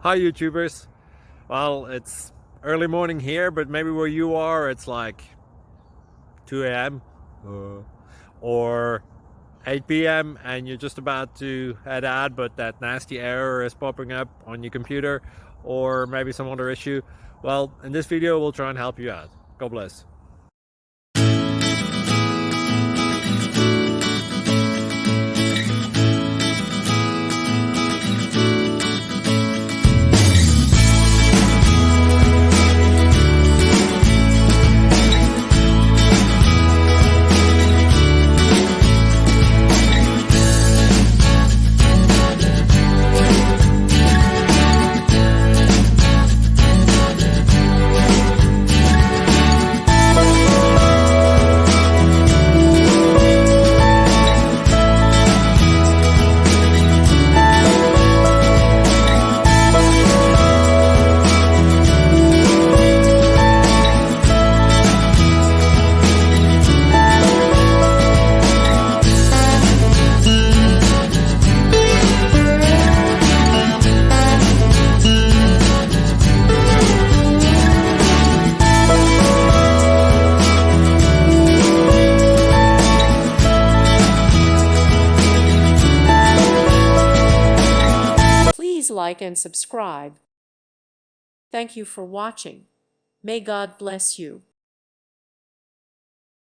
Hi YouTubers. Well, it's early morning here, but maybe where you are it's like 2 a.m. Or 8 p.m. and you're just about to head out, but that nasty error is popping up on your computer, or maybe some other issue. Well, in this video we'll try and help you out. God bless. Please like and subscribe. Thank you for watching. May God bless you.